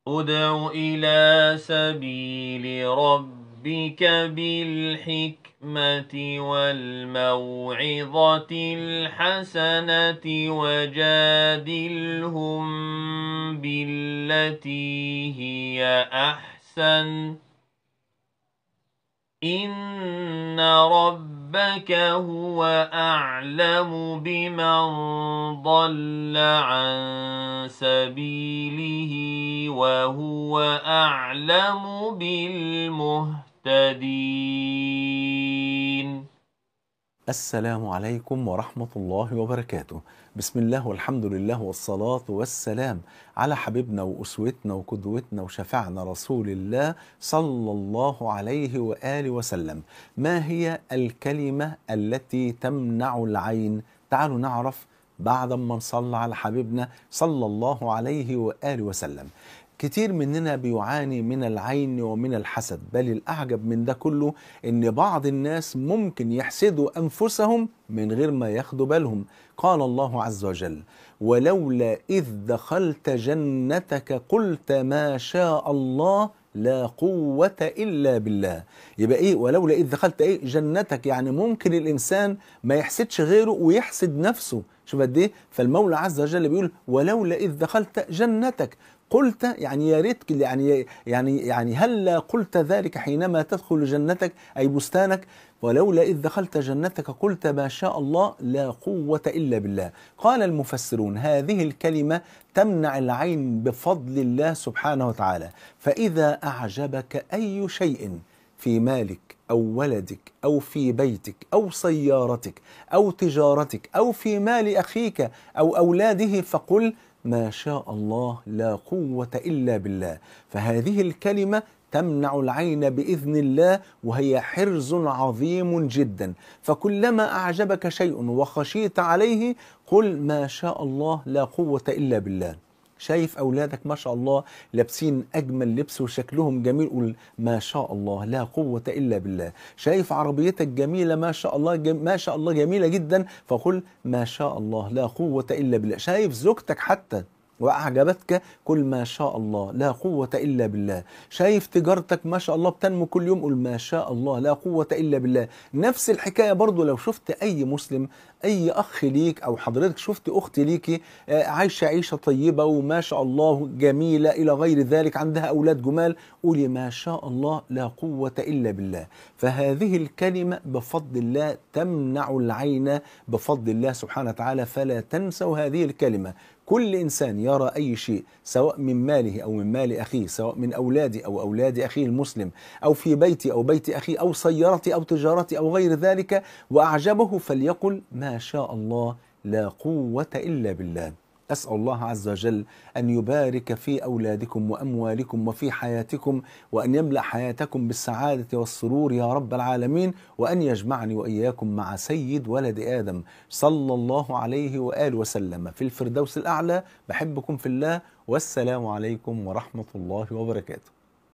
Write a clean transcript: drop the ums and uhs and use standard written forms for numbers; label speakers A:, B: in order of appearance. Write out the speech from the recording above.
A: ادْعُ إِلَىٰ سَبِيلِ رَبِّكَ بِالْحِكْمَةِ وَالْمَوْعِظَةِ الْحَسَنَةِ وَجَادِلْهُم بِالَّتِي هِيَ أَحْسَنُ ۚ إِنَّ رَبَّكَ هُوَ أَعْلَمُ بِمَن ضَلَّ عَن سَبِيلِهِ وَهُوَ أَعْلَمُ بِالْمُهْتَدِينَ.
B: السلام عليكم ورحمة الله وبركاته. بسم الله والحمد لله والصلاة والسلام على حبيبنا وأسوتنا وقدوتنا وشفعنا رسول الله صلى الله عليه وآله وسلم. ما هي الكلمة التي تمنع العين؟ تعالوا نعرف بعد ما نصلى على حبيبنا صلى الله عليه وآله وسلم. كتير مننا بيعاني من العين ومن الحسد، بل الأعجب من ده كله إن بعض الناس ممكن يحسدوا أنفسهم من غير ما ياخدوا بالهم. قال الله عز وجل: ولولا إذ دخلت جنتك قلت ما شاء الله لا قوة إلا بالله. يبقى إيه ولولا إذ دخلت إيه جنتك؟ يعني ممكن الإنسان ما يحسدش غيره ويحسد نفسه. شوف قد إيه. فالمولى عز وجل بيقول: ولولا إذ دخلت جنتك قلت، يعني يا ريت، يعني هلا قلت ذلك حينما تدخل جنتك أي بستانك. ولولا إذ دخلت جنتك قلت ما شاء الله لا قوة إلا بالله. قال المفسرون: هذه الكلمة تمنع العين بفضل الله سبحانه وتعالى. فإذا أعجبك أي شيء في مالك أو ولدك أو في بيتك أو سيارتك أو تجارتك أو في مال أخيك أو أولاده فقل ما شاء الله لا قوة إلا بالله. فهذه الكلمة تمنع العين بإذن الله، وهي حرز عظيم جدا. فكلما أعجبك شيء وخشيت عليه قل ما شاء الله لا قوة إلا بالله. شايف أولادك ما شاء الله لابسين أجمل لبس وشكلهم جميل، قل ما شاء الله لا قوة إلا بالله. شايف عربيتك جميلة ما شاء الله ما شاء الله جميلة جدا، فقل ما شاء الله لا قوة إلا بالله. شايف زوجتك حتى وأعجبتك قل ما شاء الله لا قوة إلا بالله. شايف تجارتك ما شاء الله بتنمو كل يوم قل ما شاء الله لا قوة إلا بالله. نفس الحكاية برضو لو شفت أي مسلم، أي أخ ليك أو حضرتك شفت أخت ليكي عايشة عيشة طيبة وما شاء الله جميلة إلى غير ذلك، عندها أولاد جمال، قولي ما شاء الله لا قوة إلا بالله. فهذه الكلمة بفضل الله تمنع العين بفضل الله سبحانه وتعالى. فلا تنسوا هذه الكلمة. كل إنسان يرى أي شيء سواء من ماله أو من مال أخيه، سواء من أولادي أو أولاد أخيه المسلم، أو في بيتي أو بيت أخيه، أو سيارتي أو تجارتي أو غير ذلك، وأعجبه فليقل ما شاء الله لا قوة إلا بالله. أسأل الله عز وجل أن يبارك في أولادكم وأموالكم وفي حياتكم، وأن يملأ حياتكم بالسعادة والسرور يا رب العالمين، وأن يجمعني وإياكم مع سيد ولد آدم صلى الله عليه وآله وسلم في الفردوس الأعلى. بحبكم في الله، والسلام عليكم ورحمة الله وبركاته.